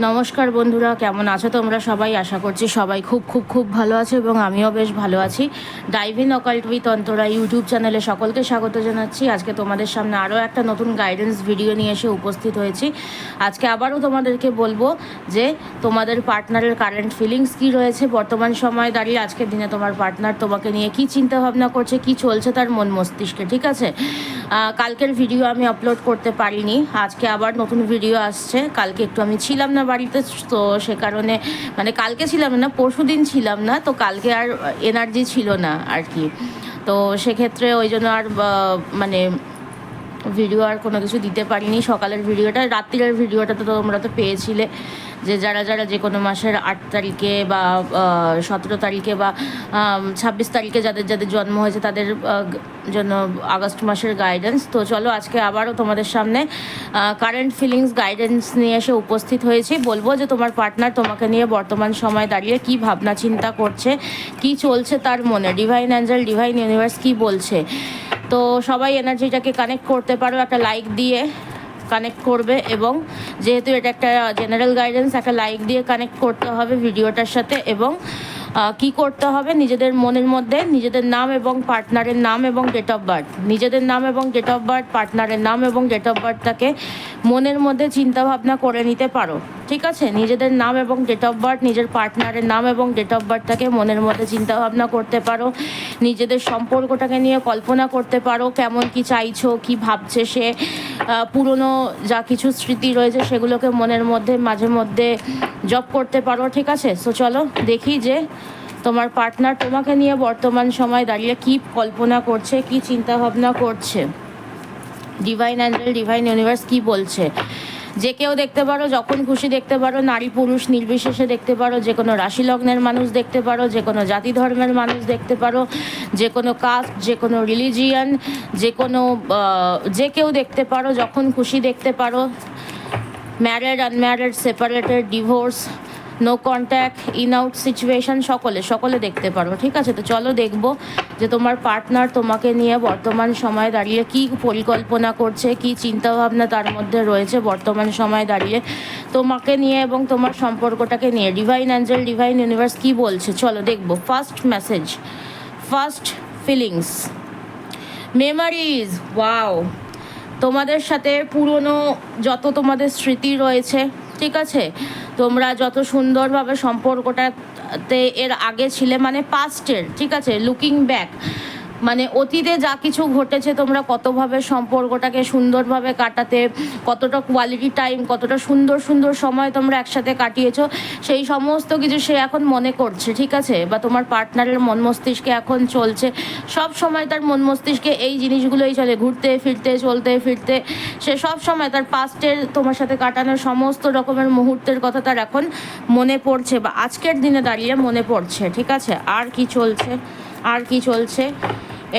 নমস্কার বন্ধুরা, কেমন আছো তোমরা সবাই? আশা করছি সবাই খুব খুব খুব ভালো আছে এবং আমিও বেশ ভালো আছি। Dive in occult with Antara YouTube চ্যানেলে সকলকে স্বাগত জানাচ্ছি। আজকে তোমাদের সামনে আরও একটা নতুন গাইডেন্স ভিডিও নিয়ে এসে উপস্থিত হয়েছি। আজকে আবারও তোমাদেরকে বলবো যে তোমাদের পার্টনারের কারেন্ট ফিলিংস কী রয়েছে বর্তমান সময় দাঁড়িয়ে। আজকের দিনে তোমার পার্টনার তোমাকে নিয়ে কী চিন্তাভাবনা করছে, কী চলছে তার মন মস্তিষ্কে, ঠিক আছে? কালকের ভিডিও আমি আপলোড করতে পারিনি, আজকে আবার নতুন ভিডিও আসছে। কালকে একটু আমি ছিলাম না বাড়িতে, তো সে কারণে মানে কালকে ছিলাম না, পরশু দিন ছিলাম না, তো কালকে আর এনার্জি ছিল না আর কি। তো সেক্ষেত্রে ওই জন্য আর মানে ভিডিও আর কোনো কিছু দিতে পারিনি। সকালের ভিডিওটা, রাত্রির ভিডিওটা তো তোমরা তো পেয়েছিলে, যে যারা যারা যে কোনো মাসের 8 তারিখে বা 17 তারিখে বা 26 তারিখে যাদের যাদের জন্ম হয়েছে তাদের জন্য আগস্ট মাসের গাইডেন্স। তো চলো আজকে আবারও তোমাদের সামনে কারেন্ট ফিলিংস গাইডেন্স নিয়ে এসে উপস্থিত হয়েছি। বলবো যে তোমার পার্টনার তোমাকে নিয়ে বর্তমান সময় দাঁড়িয়ে কী ভাবনা চিন্তা করছে, কি চলছে তার মনে, ডিভাইন অ্যাঞ্জেল ডিভাইন ইউনিভার্স কী বলছে। তো সবাই এনার্জিটাকে কানেক্ট করতে পারো, একটা লাইক দিয়ে কানেক্ট করবে, এবং যেহেতু এটা একটা জেনারেল গাইডেন্স, একটা লাইক দিয়ে কানেক্ট করতে হবে ভিডিওটার সাথে। এবং কি করতে হবে, নিজেদের মনের মধ্যে নিজেদের নাম এবং পার্টনারের নাম এবং ডেট অফ বার্থ, নিজেদের নাম এবং ডেট অফ বার্থ, পার্টনারের নাম এবং ডেট অফ বার্থটাকে মনের মধ্যে চিন্তাভাবনা করে নিতে পারো, ঠিক আছে? নিজেদের নাম এবং ডেট অফ বার্থ, নিজের পার্টনারের নাম এবং ডেট অফ বার্থটাকে মনের মধ্যে চিন্তাভাবনা করতে পারো। নিজেদের সম্পর্কটাকে নিয়ে কল্পনা করতে পারো, কেমন কি চাইছো, কি ভাবছে সে, পুরনো যা কিছু স্মৃতি রয়েছে সেগুলোকে মনের মধ্যে মাঝে মধ্যে জপ করতে পারো, ঠিক আছে? সো চলো দেখি যে তোমার পার্টনার তোমাকে নিয়ে বর্তমান সময় দাঁড়িয়ে কী কল্পনা করছে, কি চিন্তাভাবনা করছে, ডিভাইন অ্যাঞ্জেল ডিভাইন ইউনিভার্স কী বলছে। যে কেউ দেখতে পারো, যখন খুশি দেখতে পারো, নারী পুরুষ নির্বিশেষে দেখতে পারো, যে কোনো রাশি লগ্নের মানুষ দেখতে পারো, যে কোনো জাতি ধর্মের মানুষ দেখতে পারো, যে কোনো কাস্ট, যে কোনো রিলিজিয়ান, যে কোনো যে কেউ দেখতে পারো, যখন খুশি দেখতে পারো। Married, unmarried, separated, divorce, no contact, in out situation, সকলে দেখতে পারো, ঠিক আছে? তো চলো দেখবো যে তোমার পার্টনার তোমাকে নিয়ে বর্তমান সময় দাঁড়িয়ে কী পরিকল্পনা করছে, কী চিন্তাভাবনা তার মধ্যে রয়েছে বর্তমান সময় দাঁড়িয়ে তোমাকে নিয়ে এবং তোমার সম্পর্কটাকে নিয়ে। ডিভাইন অ্যাঞ্জেল ডিভাইন ইউনিভার্স কী বলছে চলো দেখবো। First message, first feelings, memories. Wow, তোমাদের সাথে পুরনো যত তোমাদের স্মৃতি রয়েছে, ঠিক আছে, তোমরা যত সুন্দরভাবে সম্পর্কটাতে এর আগে ছিলে, মানে পাস্টের, ঠিক আছে, লুকিং ব্যাক, মানে অতীতে যা কিছু ঘটেছে তোমরা কতভাবে সম্পর্কটাকে সুন্দরভাবে কাটাতে, কতটা কোয়ালিটি টাইম, কতটা সুন্দর সুন্দর সময় তোমরা একসাথে কাটিয়েছো, সেই সমস্ত কিছু সে এখন মনে করছে, ঠিক আছে? বা তোমার পার্টনারের মন মস্তিষ্কে এখন চলছে, সব সময় তার মন মস্তিষ্কে এই জিনিসগুলোই চলে, ঘুরতে ফিরতে চলতে ফিরতে। সে সব সময় তার পাস্টের তোমার সাথে কাটানো সমস্ত রকমের মুহূর্তের কথা তার এখন মনে পড়ছে, বা আজকের দিনে দাঁড়িয়ে মনে পড়ছে, ঠিক আছে? আর কি চলছে, আর কি চলছে।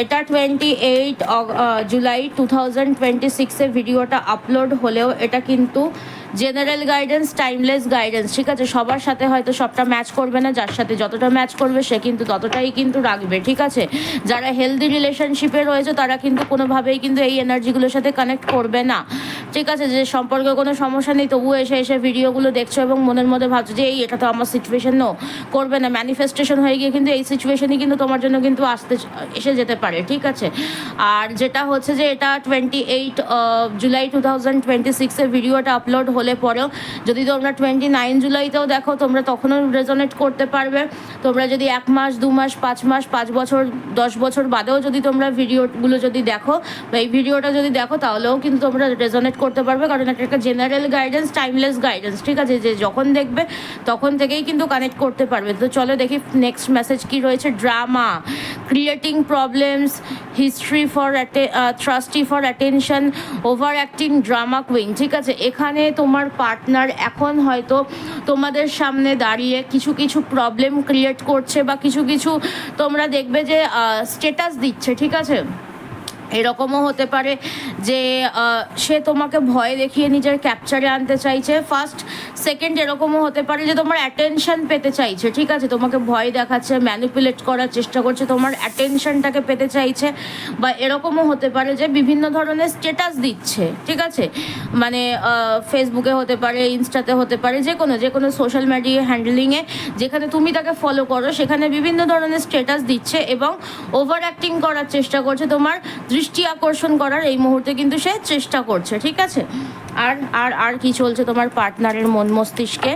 এটা 28 জুলাই 2026-এ ভিডিওটা আপলোড হলেও এটা কিন্তু জেনারেল গাইডেন্স, টাইমলেস গাইডেন্স, ঠিক আছে? সবার সাথে হয়তো সবটা ম্যাচ করবে না, যার সাথে যতটা ম্যাচ করবে সে কিন্তু ততটাই কিন্তু রাখবে, ঠিক আছে? যারা হেলদি রিলেশনশিপে রয়েছে তারা কিন্তু কোনোভাবেই কিন্তু এই এনার্জিগুলোর সাথে কানেক্ট করবে না, ঠিক আছে? যে সম্পর্কে কোনো সমস্যা নেই তবুও এসে এসে ভিডিওগুলো দেখছো এবং মনের মধ্যে ভাবছো যে এই এটা তো আমার সিচুয়েশন, নো, করবে না। ম্যানিফেস্টেশন হয়ে গিয়ে কিন্তু এই সিচুয়েশনই কিন্তু তোমার জন্য কিন্তু এসে যেতে পারে, ঠিক আছে? আর যেটা হচ্ছে যে এটা 28 জুলাই 2026-এ ভিডিওটা আপলোড হলে পরেও যদি তোমরা 29 জুলাইতেও দেখো তোমরা তখনও রেজোনেট করতে পারবে। তোমরা যদি 1 মাস 2 মাস 5 মাস 5 বছর 10 বছর বাদেও যদি তোমরা ভিডিওগুলো যদি দেখো বা এই ভিডিওটা যদি দেখো তাহলেও কিন্তু তোমরা রেজোনেট করতে পারবে, কারণ এটা একটা জেনারেল গাইডেন্স, টাইমলেস গাইডেন্স, ঠিক আছে? যে যখন দেখবে তখন থেকেই কিন্তু কানেক্ট করতে পারবে। তো চলো দেখি নেক্সট মেসেজ কি রয়েছে। Drama, creating problems, history for thirsty for attention, over acting, drama queen, ঠিক আছে? এখানে তোমার পার্টনার এখন হয়তো তোমাদের সামনে দাঁড়িয়ে কিছু কিছু প্রবলেম ক্রিয়েট করছে, বা কিছু কিছু তোমরা দেখবে যে স্ট্যাটাস দিচ্ছে, ঠিক আছে? এরকমও হতে পারে যে সে তোমাকে ভয় দেখিয়ে নিজের ক্যাপচারে আনতে চাইছে। ফার্স্ট সেকেন্ড এরকমও হতে পারে যে তোমার অ্যাটেনশন পেতে চাইছে, ঠিক আছে, তোমাকে ভয় দেখাচ্ছে, ম্যানিপুলেট করার চেষ্টা করছে, তোমার অ্যাটেনশনটাকে পেতে চাইছে। বা এরকমও হতে পারে যে বিভিন্ন ধরনের স্ট্যাটাস দিচ্ছে, ঠিক আছে, মানে ফেসবুকে হতে পারে, ইনস্টাতে হতে পারে, যে কোনো সোশ্যাল মিডিয়া হ্যান্ডলিংয়ে যেখানে তুমি তাকে ফলো করো সেখানে বিভিন্ন ধরনের স্ট্যাটাস দিচ্ছে এবং ওভার অ্যাক্টিং করার চেষ্টা করছে, তোমার দৃষ্টি আকর্ষণ করার এই মুহূর্তে কিন্তু সে চেষ্টা করছে, ঠিক আছে। আর আর আর কি চলছে তোমার পার্টনারের মন মস্তিষ্কে?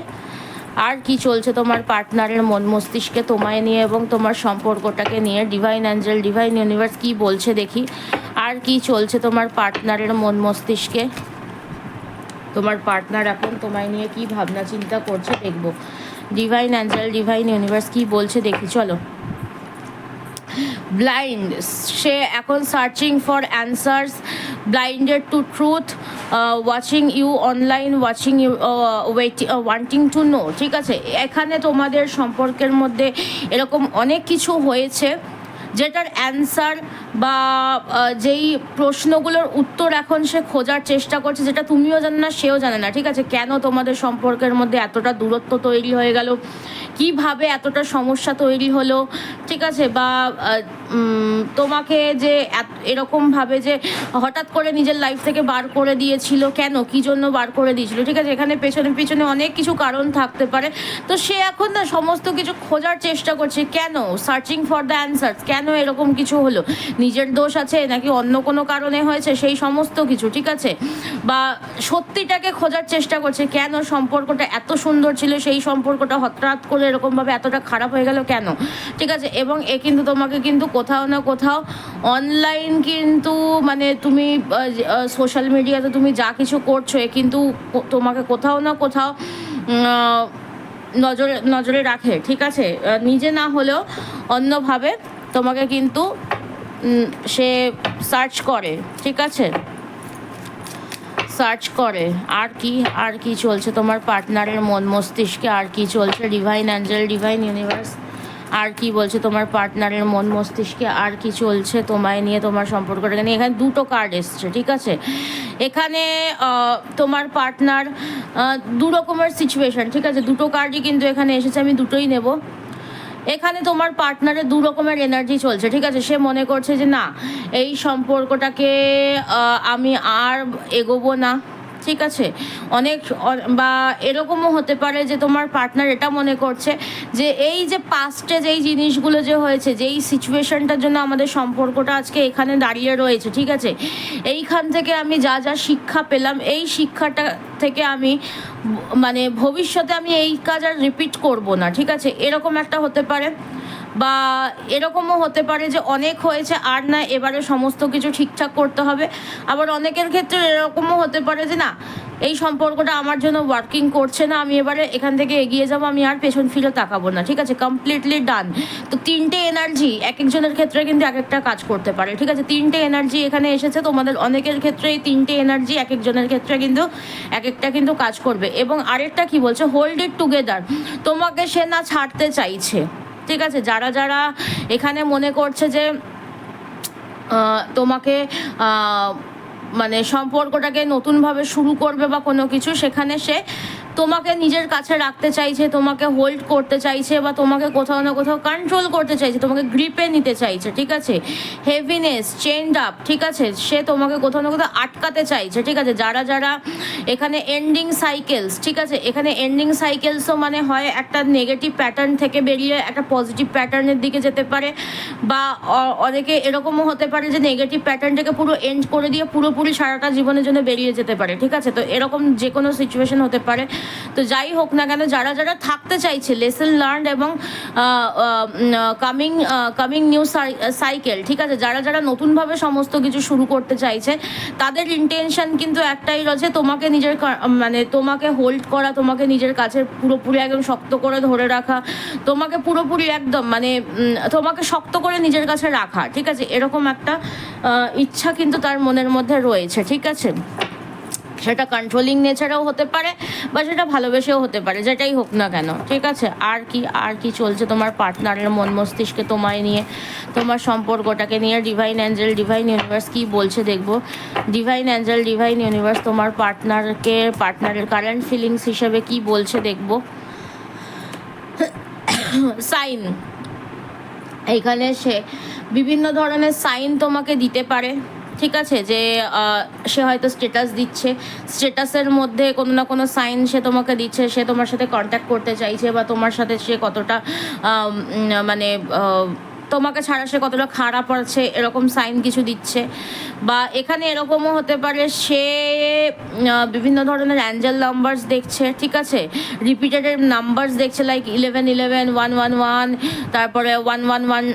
আর কি চলছে তোমার পার্টনারের মন মস্তিষ্কে তোমায় নিয়ে এবং তোমার সম্পর্কটাকে নিয়ে? ডিভাইন অ্যাঞ্জেল, ডিভাইন ইউনিভার্স কি বলছে দেখি। আর কি চলছে তোমার পার্টনারের মন মস্তিষ্কে? তোমার পার্টনার এখন তোমায় নিয়ে কি ভাবনা চিন্তা করছে দেখবো। ডিভাইন অ্যাঞ্জেল, ডিভাইন ইউনিভার্স কি বলছে দেখি, চলো। ব্লাইন্ড, সে এখন searching for answers, blinded to truth, watching you online, watching you, wanting to know, ঠিক আছে। এখানে তোমাদের সম্পর্কের মধ্যে এরকম অনেক কিছু হয়েছে যেটার অ্যান্সার বা যেই প্রশ্নগুলোর উত্তর এখন সে খোঁজার চেষ্টা করছে, যেটা তুমিও জানো না সেও জানে না, ঠিক আছে। কেন তোমাদের সম্পর্কের মধ্যে এতটা দূরত্ব তৈরি হয়ে গেল, কিভাবে এতটা সমস্যা তৈরি হলো, ঠিক আছে, বা তোমাকে যে এরকমভাবে যে হঠাৎ করে নিজের লাইফ থেকে বার করে দিয়েছিল, কেন, কী জন্য বার করে দিয়েছিল, ঠিক আছে। এখানে পেছনে পিছনে অনেক কিছু কারণ থাকতে পারে। তো সে এখন না সমস্ত কিছু খোঁজার চেষ্টা করছে, কেন, সার্চিং ফর দ্য অ্যান্সার্স, কেন এরকম কিছু হলো, নিজের দোষ আছে নাকি অন্য কোনো কারণে হয়েছে, সেই সমস্ত কিছু, ঠিক আছে। বা সত্যিটাকে খোঁজার চেষ্টা করছে, কেন সম্পর্কটা এত সুন্দর ছিল, সেই সম্পর্কটা হঠাৎ করে এরকমভাবে এতটা খারাপ হয়ে গেল কেন, ঠিক আছে। এবং এ কিন্তু তোমাকে কিন্তু কোথাও না কোথাও অনলাইন কিন্তু মানে তুমি সোশ্যাল মিডিয়াতে তুমি যা কিছু করছো এ কিন্তু তোমাকে কোথাও না কোথাও নজরে রাখে, ঠিক আছে, নিজে না হলেও অন্যভাবে তোমাকে কিন্তু সে সার্চ করে, ঠিক আছে, সার্চ করে। আর কি চলছে তোমার পার্টনারের মন মস্তিষ্কে? আর কি চলছে ডিভাইন অ্যাঞ্জেল, ডিভাইন ইউনিভার্স আর কি বলছে তোমার পার্টনারের মন মস্তিষ্কে? আর কি চলছে তোমায় নিয়ে, তোমার সম্পর্কটাকে নিয়ে? এখানে দুটো কার্ড এসছে, ঠিক আছে। এখানে তোমার পার্টনার দু রকমের সিচুয়েশান, ঠিক আছে, দুটো কার্ডই কিন্তু এখানে এসেছে, আমি দুটোই নেব। এখানে তোমার পার্টনারের দু রকমের এনার্জি চলছে, ঠিক আছে। সে মনে করছে যে না, এই সম্পর্কটাকে আমি আর এগোবো না, ঠিক আছে। বা এরকমও হতে পারে যে তোমার পার্টনার এটা মনে করছে যে এই যে পাস্টে যেই জিনিসগুলো যে হয়েছে, যেই সিচুয়েশনটার জন্য আমাদের সম্পর্কটা আজকে এখানে দাঁড়িয়ে রয়েছে, ঠিক আছে, এইখান থেকে আমি যা যা শিক্ষা পেলাম, এই শিক্ষাটা থেকে আমি মানে ভবিষ্যতে আমি এই কাজ আর রিপিট করব না, ঠিক আছে, এরকম একটা হতে পারে। বা এরকমও হতে পারে যে অনেক হয়েছে আর না, এবারে সমস্ত কিছু ঠিকঠাক করতে হবে। আবার অনেকের ক্ষেত্রে এরকমও হতে পারে যে না, এই সম্পর্কটা আমার জন্য ওয়ার্কিং করছে না, আমি এবারে এখান থেকে এগিয়ে যাবো, আমি আর পেছন ফিরে তাকাবো না, ঠিক আছে, কমপ্লিটলি ডান। তো তিনটে এনার্জি এক একজনের ক্ষেত্রে কিন্তু এক একটা কাজ করতে পারে, ঠিক আছে। তিনটে এনার্জি এখানে এসেছে, তোমাদের অনেকের ক্ষেত্রে এই তিনটে এনার্জি এক একজনের ক্ষেত্রে কিন্তু এক একটা কিন্তু কাজ করবে। এবং আরেকটা কি বলছে, হোল্ড ইট টুগেদার, তোমাকে সে না ছাড়তে চাইছে, ঠিক আছে। যারা যারা এখানে মনে করছে যে তোমাকে মানে সম্পর্কটাকে নতুনভাবে শুরু করবে বা কোনো কিছু, সেখানে সে তোমাকে নিজের কাছে রাখতে চাইছে, তোমাকে হোল্ড করতে চাইছে, বা তোমাকে কোথাও না কোথাও কন্ট্রোল করতে চাইছে, তোমাকে গ্রিপে নিতে চাইছে, ঠিক আছে। হেভিনেস, চেইনড আপ, ঠিক আছে, সে তোমাকে কোথাও না কোথাও আটকাতে চাইছে, ঠিক আছে। যারা যারা এখানে এন্ডিং সাইকেলস, ঠিক আছে, এখানে এন্ডিং সাইকেলসও মানে হয় একটা নেগেটিভ প্যাটার্ন থেকে বেরিয়ে একটা পজিটিভ প্যাটার্নের দিকে যেতে পারে, বা অনেকে এরকমও হতে পারে যে নেগেটিভ প্যাটার্নটাকে পুরো এন্ড করে দিয়ে পুরোপুরি সারাটা জীবনের জন্য বেরিয়ে যেতে পারে, ঠিক আছে। তো এরকম যে কোনো সিচুয়েশন হতে পারে। তো যাই হোক না কেন, যারা যারা থাকতে চাইছে লেসন লার্নড এবং কামিং নিউ সাইকেল, ঠিক আছে, যারা যারা নতুনভাবে সমস্ত কিছু শুরু করতে চাইছে, তাদের ইন্টেনশন কিন্তু একটাই রয়েছে, তোমাকে নিজের মানে তোমাকে হোল্ড করা, তোমাকে নিজের কাছে পুরোপুরি একদম শক্ত করে ধরে রাখা, তোমাকে পুরোপুরি একদম মানে তোমাকে শক্ত করে নিজের কাছে রাখা, ঠিক আছে, এরকম একটা ইচ্ছা কিন্তু তার মনের মধ্যে রয়েছে, ঠিক আছে। সেটা কন্ট্রোলিং নেচারেও হতে পারে বা সেটা ভালোবেসেও হতে পারে, যেটাই হোক না কেন, ঠিক আছে। আর কি চলছে তোমার পার্টনারের মন মস্তিষ্কে তোমায় নিয়ে, তোমার সম্পর্কটাকে নিয়ে? ডিভাইন অ্যাঞ্জেল, ডিভাইন ইউনিভার্স কি বলছে দেখবো। ডিভাইন অ্যাঞ্জেল, ডিভাইন ইউনিভার্স তোমার পার্টনারের কারেন্ট ফিলিংস হিসেবে কি বলছে দেখবো। সাইন, এইখানে সে বিভিন্ন ধরনের সাইন তোমাকে দিতে পারে, ঠিক আছে, যে সে হয়তো স্ট্যাটাস দিচ্ছে, স্ট্যাটাসের মধ্যে কোনো না কোনো সাইন সে তোমাকে দিচ্ছে, সে তোমার সাথে কন্ট্যাক্ট করতে চাইছে বা তোমার সাথে সে কতটা মানে তোমাকে ছাড়া সে কতটা খারাপ আছে এরকম সাইন কিছু দিচ্ছে। বা এখানে এরকমও হতে পারে সে বিভিন্ন ধরনের অ্যাঞ্জেল নাম্বারস দেখছে, ঠিক আছে, রিপিটেড নাম্বারস দেখছে, লাইক 1111, 111, তারপরে 111,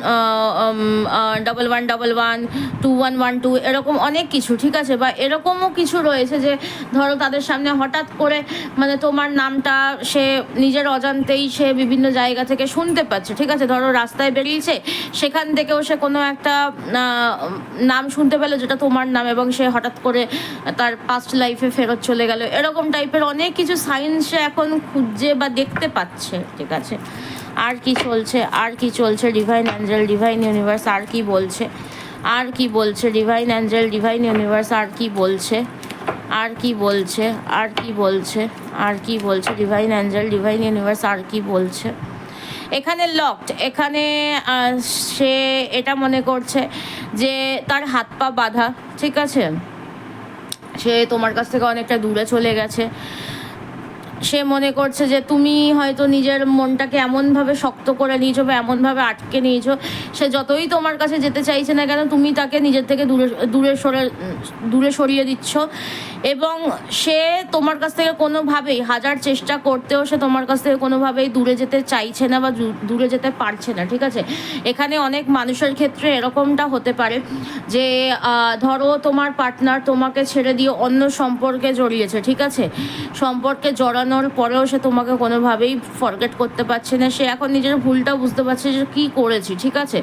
1111, 2112, এরকম অনেক কিছু, ঠিক আছে। বা এরকমও কিছু রয়েছে যে ধরো তাদের সামনে হঠাৎ করে মানে তোমার নামটা সে নিজের অজান্তেই সে বিভিন্ন জায়গা থেকে শুনতে পাচ্ছে, ঠিক আছে। ধরো রাস্তায় বেরিয়েছে, সেখান থেকেও সে কোনো একটা নাম শুনতে পেলো যেটা তোমার নাম, এবং সে হঠাৎ করে তার পাস্ট লাইফে ফেরত চলে গেল, এরকম টাইপের অনেক কিছু সাইন সে এখন খুঁজছে বা দেখতে পাচ্ছে, ঠিক আছে। আর কি চলছে, আর কি চলছে ডিভাইন অ্যাঞ্জেল, ডিভাইন ইউনিভার্স আর কি বলছে, আর কি বলছে ডিভাইন অ্যাঞ্জেল, ডিভাইন ইউনিভার্স আর কি বলছে, আর কি বলছে, আর কি বলছে, আর কি বলছে ডিভাইন অ্যাঞ্জেল, ডিভাইন ইউনিভার্স আর কি বলছে। এখানে লকড, এখানে সে এটা মনে করছে যে তার হাত পা বাঁধা, ঠিক আছে, সে তোমার কাছ থেকে অনেকটা দূরে চলে গেছে। সে মনে করছে যে তুমি হয়তো নিজের মনটাকে এমনভাবে শক্ত করে নিয়েছো বা এমনভাবে আটকে নিয়েছো, সে যতই তোমার কাছে যেতে চাইছে না কেন তুমি তাকে নিজের থেকে দূরে সরিয়ে দিচ্ছ, এবং সে তোমার কাছ থেকে কোনোভাবেই হাজার চেষ্টা করতেও সে তোমার কাছ থেকে কোনোভাবেই দূরে যেতে চাইছে না বা দূরে যেতে পারছে না, ঠিক আছে। এখানে অনেক মানুষের ক্ষেত্রে এরকমটা হতে পারে যে ধরো তোমার পার্টনার তোমাকে ছেড়ে দিয়ে অন্য সম্পর্কে জড়িয়েছে, ঠিক আছে, সম্পর্কে জড়ানোর পরেও সে তোমাকে কোনোভাবেই ফরগেট করতে পারছে না, সে এখন নিজের ভুলটা বুঝতে পারছে যে কী করেছি, ঠিক আছে।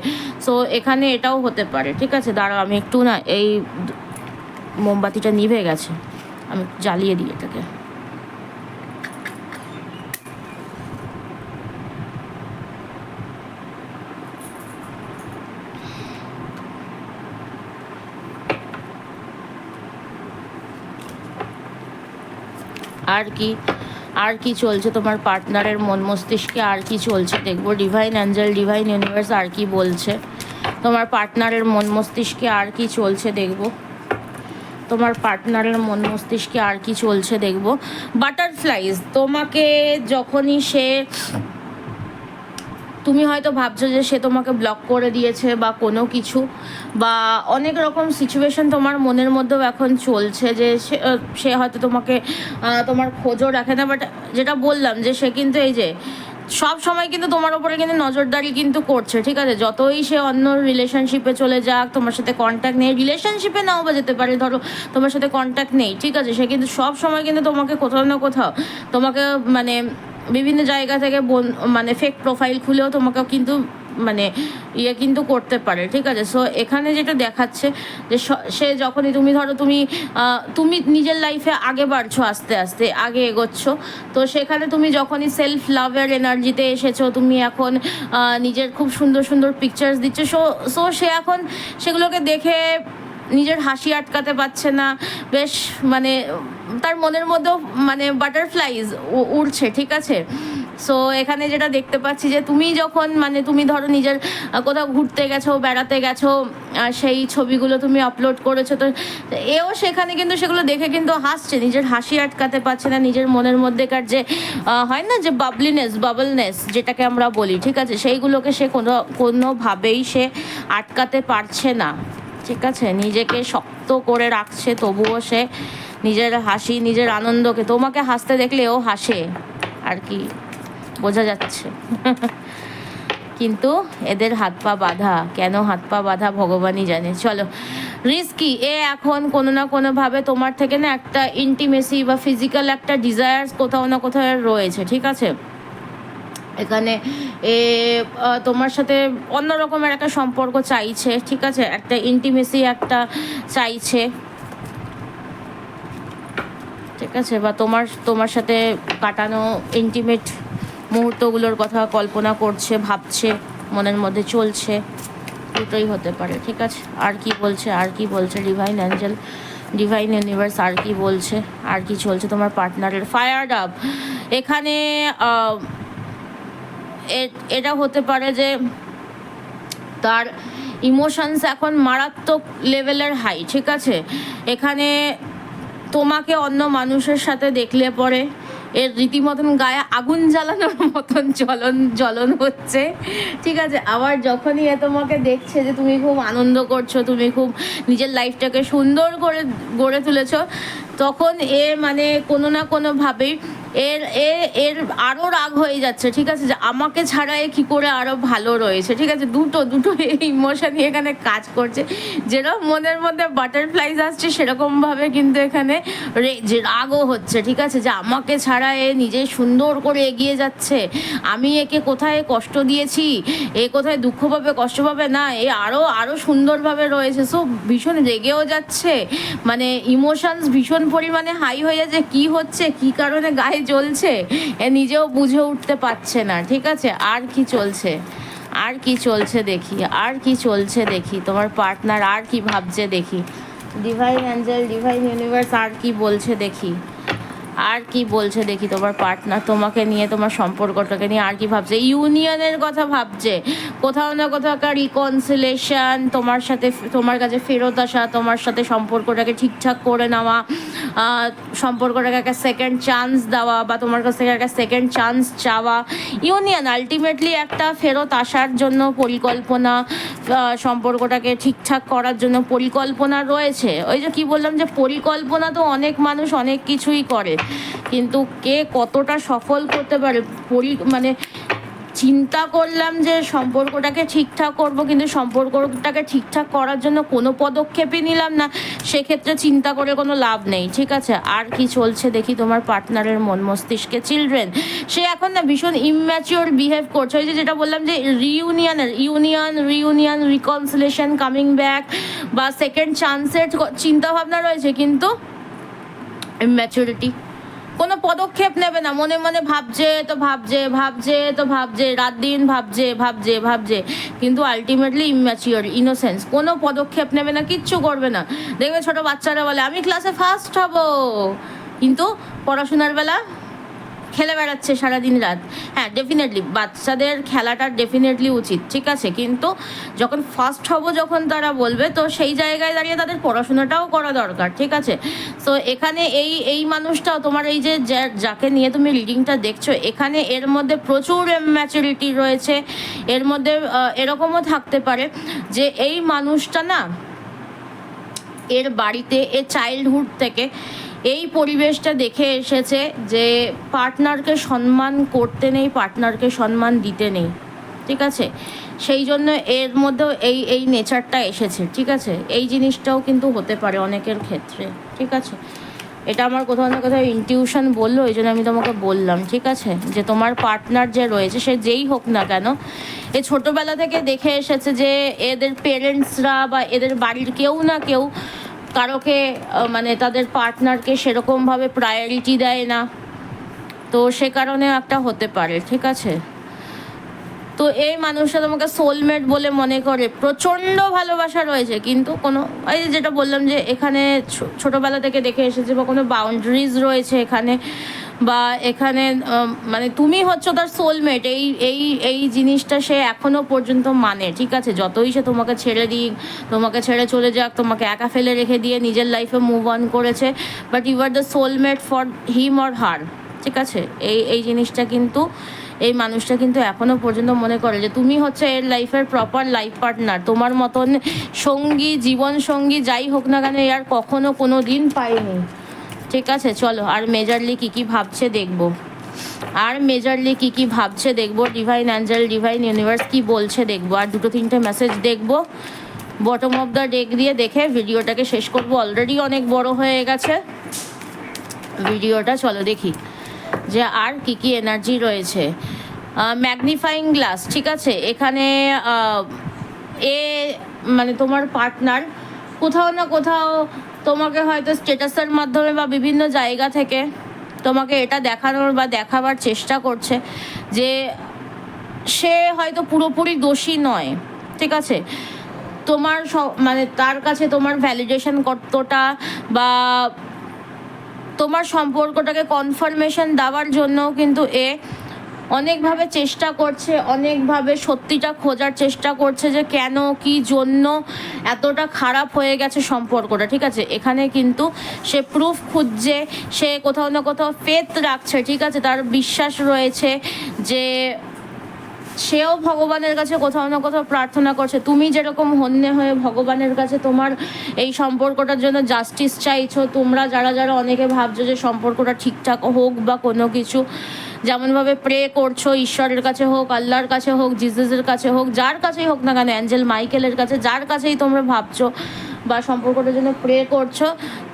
সো এখানে এটাও হতে পারে, ঠিক আছে। দাঁড়াও আমি একটু না, এই মোমবাতিটা নিভে গেছে, আমি জ্বালিয়ে দিই এটাকে। আর কি চলছে তোমার পার্টনারের মন মস্তিষ্কে, আর কি চলছে দেখবো। ডিভাইন অ্যাঞ্জেল, ডিভাইন ইউনিভার্স আর কি বলছে তোমার পার্টনারের মন মস্তিষ্কে, আর কি চলছে দেখবো। তোমার পার্টনারের মন মস্তিষ্কে আর কি চলছে দেখবো। বাটারফ্লাইজ, তোমাকে যখনই সে, তুমি হয়তো ভাবছো যে সে তোমাকে ব্লক করে দিয়েছে বা কোনো কিছু, বা অনেক রকম সিচুয়েশন তোমার মনের মধ্যেও এখন চলছে যে সে হয়তো তোমাকে তোমার খোঁজও রাখে না, বাট যেটা বললাম যে সে কিন্তু এই যে সব সময় কিন্তু তোমার ওপরে কিন্তু নজরদারি কিন্তু করছে, ঠিক আছে। যতই সে অন্য রিলেশনশিপে চলে যাক, তোমার সাথে কন্ট্যাক্ট নেই, রিলেশনশিপে নাও বা যেতে পারে, ধরো তোমার সাথে কন্ট্যাক্ট নেই, ঠিক আছে, সে কিন্তু সব সময় কিন্তু তোমাকে কোথাও না কোথাও তোমাকে মানে বিভিন্ন জায়গা থেকে মানে ফেক প্রোফাইল খুলেও তোমাকে কিন্তু মানে কিন্তু করতে পারে, ঠিক আছে। সো এখানে যেটা দেখাচ্ছে যে সে যখনই তুমি ধরো তুমি নিজের লাইফে আগে বাড়ছো, আস্তে আস্তে আগে এগোচ্ছ, তো সেখানে তুমি যখনই সেলফ লাভের এনার্জিতে এসেছো, তুমি এখন নিজের খুব সুন্দর সুন্দর পিকচার্স দিচ্ছ, সো সে এখন সেগুলোকে দেখে নিজের হাসি আটকাতে পারছে না, বেশ মানে তার মনের মধ্যেও মানে বাটারফ্লাইজ উড়ছে, ঠিক আছে। সো এখানে যেটা দেখতে পাচ্ছি যে তুমি যখন মানে তুমি ধরো নিজের কোথাও ঘুরতে গেছো, বেড়াতে গেছো, সেই ছবিগুলো তুমি আপলোড করেছো, তো এও সেখানে কিন্তু সেগুলো দেখে কিন্তু হাসছে, নিজের হাসি আটকাতে পারছে না, নিজের মনের মধ্যেকার যে হয় না যে বাবলনেস যেটাকে আমরা বলি, ঠিক আছে, সেইগুলোকে সে কোনোভাবেই সে আটকাতে পারছে না, ঠিক আছে। নিজেকে শক্ত করে রাখছে, তবুও সে নিজের হাসি, নিজের আনন্দকে, তোমাকে হাসতে দেখলে ও হাসে আর কি, বোঝা যাচ্ছে। কিন্তু এদের হাত পা বাঁধা, কেন হাত পা বাঁধা ভগবানই জানে। চলো, রিস্কি, এখন কোনো না কোনোভাবে তোমার থেকে না একটা ইন্টিমেসি বা ফিজিক্যাল একটা ডিজায়ার্স কোথাও না কোথাও রয়েছে, ঠিক আছে। এখানে তোমার সাথে অন্য রকমের একটা সম্পর্ক চাইছে, ঠিক আছে, একটা ইন্টিমেসি একটা চাইছে। আছে, বা তোমার সাথে কাটানো ইন্টিমেট মুহূর্তগুলোর কথা কল্পনা করছে, ভাবছে, মনের মধ্যে চলছে, দুটোই হতে পারে। ঠিক আছে, আর কি বলছে ডিভাইন অ্যাঞ্জেল, ডিভাইন ইউনিভার্স, আর কি বলছে, আর কি চলছে তোমার পার্টনারের? ফায়ার্ড আপ এখানে। এটা হতে পারে যে তার ইমোশনস এখন মারাত্মক লেভেলের হাই। ঠিক আছে, এখানে তোমাকে অন্য মানুষের সাথে দেখলে পরে এর রীতিমতন গায়ে আগুন জ্বালানোর মতন জ্বলন হচ্ছে। ঠিক আছে, আবার যখনই এ তোমাকে দেখছে যে তুমি খুব আনন্দ করছো, তুমি খুব নিজের লাইফটাকে সুন্দর করে গড়ে তুলেছো, তখন মানে কোনো না কোনোভাবেই এর আরও রাগ হয়ে যাচ্ছে। ঠিক আছে, যে আমাকে ছাড়া কী করে আরও ভালো রয়েছে। ঠিক আছে, দুটো ইমোশনই এখানে কাজ করছে। যেরকম মনের মধ্যে বাটারফ্লাইজ আসছে, সেরকমভাবে কিন্তু এখানে যে রাগও হচ্ছে। ঠিক আছে, যে আমাকে ছাড়া নিজে সুন্দর করে এগিয়ে যাচ্ছে, আমি একে কোথায় কষ্ট দিয়েছি, কোথায় দুঃখ পাবে, কষ্ট পাবে না, আরও সুন্দরভাবে রয়েছে। সো ভীষণ রেগেও যাচ্ছে, মানে ইমোশনস ভীষণ পরিমাণে হাই হয়ে যাচ্ছে। কী হচ্ছে, কী কারণে গায়ে জ্বলছে নিজেও বুঝে উঠতে পারছে না। ঠিক আছে, আর কি চলছে দেখি তোমার পার্টনার আর কি ভাবছে দেখি। ডিভাইন অ্যাঞ্জেল, ডিভাইন ইউনিভার্স, আর কি বলছে দেখি তোমার পার্টনার তোমাকে নিয়ে, তোমার সম্পর্কটাকে নিয়ে আর কি ভাবছে। ইউনিয়নের কথা ভাবছে, কোথাও না কোথাও রিকনসিলেশন, তোমার কাছে ফেরত আসা, তোমার সাথে সম্পর্কটাকে ঠিকঠাক করে নেওয়া, সম্পর্কটাকে একটা সেকেন্ড চান্স দেওয়া, বা তোমার কাছ থেকে একটা সেকেন্ড চান্স চাওয়া। ইউনিয়ন আলটিমেটলি একটা ফেরত আসার জন্য পরিকল্পনা, সম্পর্কটাকে ঠিকঠাক করার জন্য পরিকল্পনা রয়েছে। ওই যে কি বললাম, যে পরিকল্পনা তো অনেক মানুষ অনেক কিছুই করে, কিন্তু কে কতটা সফল করতে পারে। মানে চিন্তা করলাম যে সম্পর্কটাকে ঠিকঠাক করব, কিন্তু সম্পর্কটাকে ঠিকঠাক করার জন্য কোনো পদক্ষেপই নিলাম না, সেক্ষেত্রে চিন্তা করে কোনো লাভ নেই। ঠিক আছে, আর কি চলছে দেখি তোমার পার্টনারের মন মস্তিষ্কে। চিলড্রেন, সে এখন না ভীষণ ইম্যাচিওর বিহেভ করছে। ওই যেটা বললাম, যে রিউনিয়ন, রিকনসিলেশন, কামিং ব্যাক বা সেকেন্ড চান্সের চিন্তাভাবনা রয়েছে, কিন্তু ইম্যাচুরিটি, কোনো পদক্ষেপ নেবে না, মনে মনে ভাবছে, রাত দিন ভাবছে, কিন্তু আলটিমেটলি ইম্যাচিওর, ইনোসেন্স, কোনো পদক্ষেপ নেবে না, কিচ্ছু করবে না। দেখবে ছোট বাচ্চারা বলে আমি ক্লাসে ফার্স্ট হব, কিন্তু পড়াশোনার বেলা খেলে বেড়াচ্ছে সারাদিন রাত। হ্যাঁ, ডেফিনেটলি বাচ্চাদের খেলাটা ডেফিনেটলি উচিত। ঠিক আছে, কিন্তু যখন ফার্স্ট হব, যখন তারা বলবে, তো সেই জায়গায় দাঁড়িয়ে তাদের পড়াশোনাটাও করা দরকার। ঠিক আছে, তো এখানে এই মানুষটাও তোমার, এই যে যাকে নিয়ে তুমি রিডিংটা দেখছো, এখানে এর মধ্যে প্রচুর ম্যাচুরিটি রয়েছে। এর মধ্যে এরকমও থাকতে পারে যে এই মানুষটা না, এর বাড়িতে চাইল্ডহুড থেকে এই পরিবেশটা দেখে এসেছে যে পার্টনারকে সম্মান করতে নেই, পার্টনারকে সম্মান দিতে নেই। ঠিক আছে, সেই জন্য এর মধ্যেও এই নেচারটা এসেছে। ঠিক আছে, এই জিনিসটাও কিন্তু হতে পারে অনেকের ক্ষেত্রে। ঠিক আছে, এটা আমার কোথাও না কোথাও ইনটিউশন বললো, এই জন্য আমি তোমাকে বললাম। ঠিক আছে, যে তোমার পার্টনার যে রয়েছে, সে যেই হোক না কেন, এ ছোটোবেলা থেকে দেখে এসেছে যে এদের পেরেন্টসরা বা এদের বাড়ির কেউ না কেউ কারোকে, মানে তাদের পার্টনারকে সেরকমভাবে প্রায়োরিটি দেয় না, তো সে কারণে একটা হতে পারে। ঠিক আছে, তো এই মানুষটা তোমাকে সোলমেট বলে মনে করে, প্রচণ্ড ভালোবাসা রয়েছে, কিন্তু কোনো, এই যেটা বললাম, যে এখানে ছোটোবেলা থেকে দেখে এসেছে, বা কোনো বাউন্ডারিজ রয়েছে এখানে, বা এখানে মানে তুমি হচ্ছ তার সোলমেট, এই জিনিসটা সে এখনও পর্যন্ত মানে। ঠিক আছে, যতই সে তোমাকে ছেড়ে দিক, তোমাকে ছেড়ে চলে যাক, তোমাকে একা ফেলে রেখে দিয়ে নিজের লাইফে মুভ অন করেছে, but you are the soulmate for him or her. ঠিক আছে, এই জিনিসটা কিন্তু এই মানুষটা কিন্তু এখনও পর্যন্ত মনে করে যে তুমি হচ্ছে এর লাইফের প্রপার লাইফ পার্টনার। তোমার মতন সঙ্গী, জীবন সঙ্গী যাই হোক না কেন, আর কখনো কোনো দিন পাইনি। ঠিক আছে, চলো আর মেজরলি কী ভাবছে দেখবো। ডিভাইন অ্যাঞ্জেল, ডিভাইন ইউনিভার্স কি বলছে দেখবো, আর 2-3টে মেসেজ দেখবো বটম অফ দ্য ডেক দিয়ে, দেখে ভিডিওটাকে শেষ করবো। অলরেডি অনেক বড় হয়ে গেছে ভিডিওটা, চলো দেখি যে আর কি এনার্জি রয়েছে। ম্যাগনিফাইং গ্লাস, ঠিক আছে, এখানে মানে তোমার পার্টনার কোথাও না কোথাও তোমাকে হয়তো স্ট্যাটাসের মাধ্যমে বা বিভিন্ন জায়গা থেকে তোমাকে এটা দেখানোর বা দেখাবার চেষ্টা করছে যে সে হয়তো পুরোপুরি দোষী নয়, ঠিক আছে। তোমার মানে তার কাছে তোমার ভ্যালিডেশন কতটা বা তোমার সম্পর্কটাকে কনফার্মেশন দেওয়ার জন্য কিন্তু অনেকভাবে চেষ্টা করছে, অনেকভাবে সত্যিটা খোঁজার চেষ্টা করছে যে কেন কি জন্য এতটা খারাপ হয়ে গেছে সম্পর্কটা, ঠিক আছে। এখানে কিন্তু সে প্রুফ খুঁজছে, সে কোথাও না কোথাও ফেথ রাখছে, ঠিক আছে, তার বিশ্বাস রয়েছে যে সেও ভগবানের কাছে কোথাও না কোথাও প্রার্থনা করছে। তুমি যেরকম হন্যে হয়ে ভগবানের কাছে তোমার এই সম্পর্কটার জন্য জাস্টিস চাইছো, তোমরা যারা যারা অনেকে ভাবছো যে সম্পর্কটা ঠিকঠাক হোক বা কোনো কিছু, যেমনভাবে প্রে করছো ঈশ্বরের কাছে হোক, আল্লাহর কাছে হোক, জিসাসের কাছে হোক, যার কাছেই হোক না কেন, অ্যাঞ্জেল মাইকেলের কাছে, যার কাছেই তোমরা ভাবছো বা সম্পর্কটার জন্য প্রে করছো,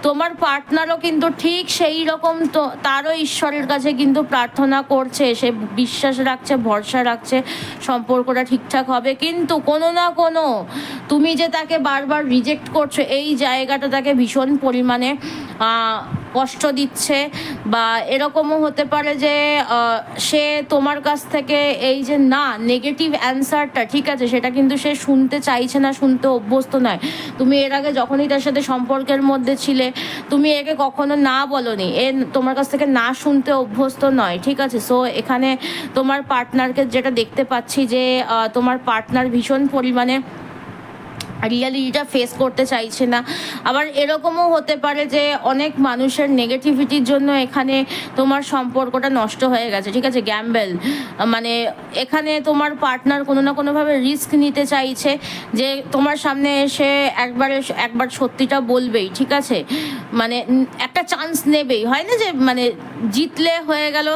তোমার পার্টনারও কিন্তু ঠিক সেই রকম তো তারও ঈশ্বরের কাছে কিন্তু প্রার্থনা করছে, সে বিশ্বাস রাখছে, ভরসা রাখছে সম্পর্কটা ঠিকঠাক হবে। কিন্তু কোনো না কোনো তুমি যে তাকে বারবার রিজেক্ট করছো, এই জায়গাটা তাকে ভীষণ পরিমাণে কষ্ট দিচ্ছে। বা এরকমও হতে পারে যে সে তোমার কাছ থেকে এই যে না নেগেটিভ অ্যান্সারটা, ঠিক আছে, সেটা কিন্তু সে শুনতে চাইছে না, শুনতে অভ্যস্ত নয়। তুমি এর আগে যখনই তার সাথে সম্পর্কের মধ্যে ছিলে, তুমি একে কখনো না বলোনি, এ তোমার কাছ থেকে না শুনতে অভ্যস্ত নয়, ঠিক আছে। সো এখানে তোমার পার্টনারকে যেটা দেখতে পাচ্ছি যে তোমার পার্টনার ভীষণ পরিমাণে রিয়ালিটিটা ফেস করতে চাইছে না। আবার এরকমও হতে পারে যে অনেক মানুষের নেগেটিভিটির জন্য এখানে তোমার সম্পর্কটা নষ্ট হয়ে গেছে, ঠিক আছে। গ্যাম্বেল মানে এখানে তোমার পার্টনার কোনো না কোনোভাবে রিস্ক নিতে চাইছে যে তোমার সামনে এসে একবার সত্যিটা বলবেই, ঠিক আছে, মানে একটা চান্স নেবেই, হয় না যে মানে জিতলে হয়ে গেল,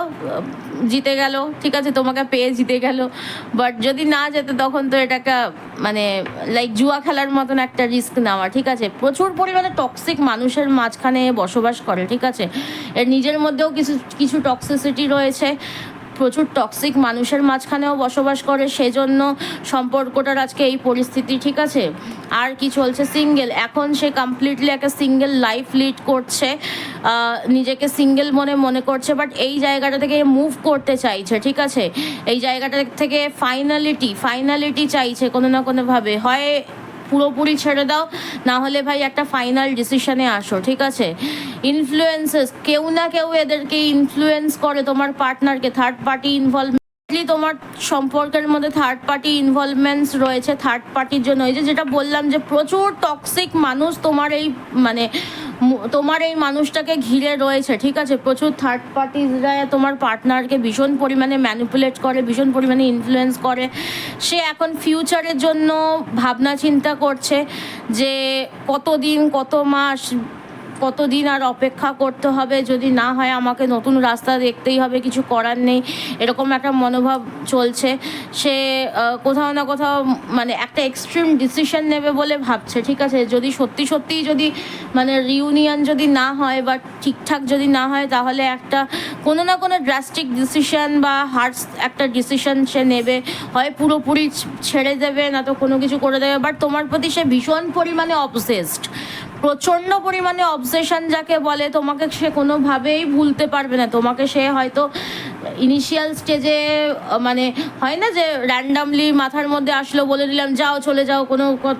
জিতে গেল, ঠিক আছে, তোমাকে পেয়ে জিতে গেল। বাট যদি না যেতে তখন তো এটাকে মানে লাইক জুয়া খেলার মতন একটা রিস্ক নেওয়া, ঠিক আছে। প্রচুর পরিমাণে টক্সিক মানুষের মাঝখানে বসবাস করে, ঠিক আছে। এর নিজের মধ্যেও কিছু কিছু টক্সিসিটি রয়েছে, প্রচুর টক্সিক মানুষের মাঝখানেও বসবাস করে, সেজন্য সম্পর্কটার আজকে এই পরিস্থিতি, ঠিক আছে। আর কি চলছে, সিঙ্গেল, এখন সে কমপ্লিটলি একটা সিঙ্গেল লাইফ লিড করছে, নিজেকে সিঙ্গেল মনে করছে, বাট এই জায়গাটা থেকে মুভ করতে চাইছে, ঠিক আছে। এই জায়গাটা থেকে ফাইনালিটি চাইছে কোনো না কোনোভাবে, হয় পুরোপুরি ছেড়ে দাও, না হলে ভাই একটা ফাইনাল ডিসিশনে আসো, ঠিক আছে। ইনফ্লুয়েন্সেস, কেউ না কেউ এদেরকে ইনফ্লুয়েন্স করে, তোমার পার্টনারকে, থার্ড পার্টি ইনভলভমেন্ট, তোমার সম্পর্কের মধ্যে থার্ড পার্টি ইনভলভমেন্টস রয়েছে। থার্ড পার্টির জন্য এই যেটা বললাম যে প্রচুর টক্সিক মানুষ তোমার এই মানে তোমার এই মানুষটাকে ঘিরে রয়েছে, ঠিক আছে। প্রচুর থার্ড পার্টিরা তোমার পার্টনারকে ভীষণ পরিমাণে ম্যানিপুলেট করে, ভীষণ পরিমাণে ইনফ্লুয়েন্স করে। সে এখন ফিউচারের জন্য ভাবনা চিন্তা করছে যে কতদিন, কত মাস, কতদিন আর অপেক্ষা করতে হবে, যদি না হয় আমাকে নতুন রাস্তা দেখতেই হবে, কিছু করার নেই, এরকম একটা মনোভাব চলছে। সে কোথাও না কোথাও মানে একটা এক্সট্রিম ডিসিশন নেবে বলে ভাবছে, ঠিক আছে। যদি সত্যিই যদি মানে রিউনিয়ন যদি না হয় বা ঠিকঠাক যদি না হয়, তাহলে একটা কোনো না কোনো ড্রাস্টিক ডিসিশন বা হার্শ একটা ডিসিশন সে নেবে, হয় পুরোপুরি ছেড়ে দেবে, না তো কোনো কিছু করে দেবে। বাট তোমার প্রতি সে ভীষণ পরিমাণে অবসেসড, প্রচণ্ড পরিমাণে অবসেশন যাকে বলে, তোমাকে সে কোনোভাবেই ভুলতে পারবে না। তোমাকে সে হয়তো ইনিশিয়াল স্টেজে মানে হয় না যে র্যান্ডামলি মাথার মধ্যে আসলো, বলে দিলাম যাও চলে যাও,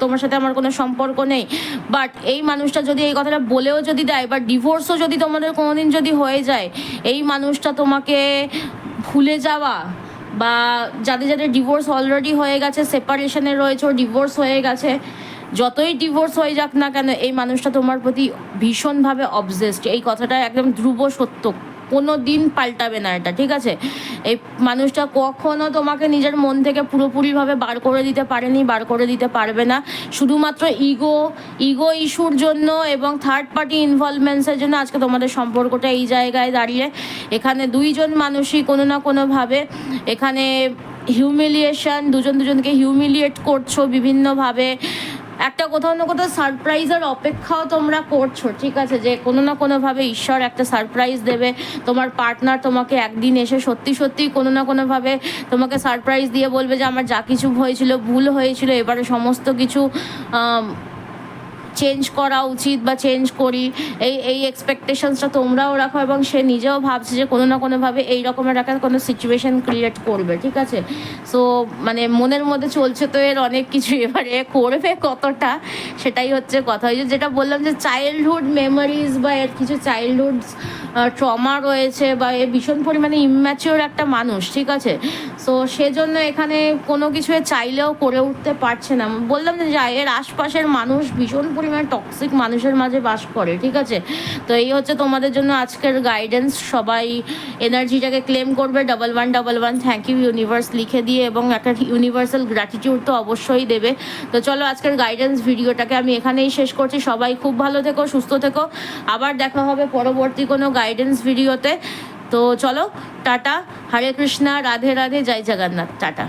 তোমার সাথে আমার কোনো সম্পর্ক নেই। বাট এই মানুষটা যদি এই কথাটা বলেও যদি দেয়, বা ডিভোর্সও যদি তোমাদের কোনোদিন যদি হয়ে যায়, এই মানুষটা তোমাকে ভুলে যাওয়া, বা যাদের ডিভোর্স অলরেডি হয়ে গেছে, সেপারেশনে রয়েছে, ডিভোর্স হয়ে গেছে, যতই ডিভোর্স হয়ে যাক না কেন, এই মানুষটা তোমার প্রতি ভীষণভাবে অবসেসড। এই কথাটা একদম ধ্রুব সত্য, কোনো দিন পাল্টাবে না এটা, ঠিক আছে। এই মানুষটা কখনো তোমাকে নিজের মন থেকে পুরোপুরিভাবে বার করে দিতে পারেনি, বার করে দিতে পারবে না। শুধুমাত্র ইগো ইস্যুর জন্য এবং থার্ড পার্টি ইনভলভমেন্টসের জন্য আজকে তোমাদের সম্পর্কটা এই জায়গায় দাঁড়িয়ে। এখানে দুইজন মানুষই কোনো না কোনোভাবে এখানে হিউমিলিয়েশন, দুজনকে হিউমিলিয়েট করছো বিভিন্নভাবে। একটা কোথাও না কোথাও সারপ্রাইজের অপেক্ষাও তোমরা করছো, ঠিক আছে, যে কোনো না কোনোভাবে ঈশ্বর একটা সারপ্রাইজ দেবে। তোমার পার্টনার তোমাকে একদিন এসে সত্যি কোনো না কোনোভাবে তোমাকে সারপ্রাইজ দিয়ে বলবে যে আমার যা কিছু হয়েছিল ভুল হয়েছিল, এবারে সমস্ত কিছু চেঞ্জ করা উচিত বা চেঞ্জ করি, এই এক্সপেকটেশনসটা তোমরাও রাখো, এবং সে নিজেও ভাবছে যে কোনো না কোনোভাবে এই রকমের একটা কোনো সিচুয়েশন ক্রিয়েট করবে, ঠিক আছে? সো মানে মনের মধ্যে চলছে তো এর অনেক কিছু, এবারে করবে কতটা সেটাই হচ্ছে কথা। ওই যেটা বললাম যে চাইল্ডহুড মেমোরিজ বা এর কিছু চাইল্ডহুড ট্রমা রয়েছে, বা এ ভীষণ পরিমাণে ইম্যাচিওর একটা মানুষ, ঠিক আছে? সো সেজন্য এখানে কোনো কিছু চাইলেও করে উঠতে পারছে না। বললাম যে এর আশপাশের মানুষ ভীষণ পরিমাণে টক্সিক মানুষের মাঝে বাস করে, ঠিক আছে? তো এই হচ্ছে তোমাদের জন্য আজকের গাইডেন্স। সবাই এনার্জিটাকে ক্লেম করবে 1111 থ্যাংক ইউ ইউনিভার্স লিখে দিয়ে, এবং একটা ইউনিভার্সাল গ্র্যাটিটিউড তো অবশ্যই দেবে। তো চলো আজকের গাইডেন্স ভিডিওটাকে আমি এখানেই শেষ করছি। সবাই খুব ভালো থেকো, সুস্থ থেকো, আবার দেখা হবে পরবর্তী কোনো গাইডেন্স ভিডিওতে। তো চলো টাটা, হরে কৃষ্ণা, রাধে রাধে, জয় জগন্নাথ, টাটা।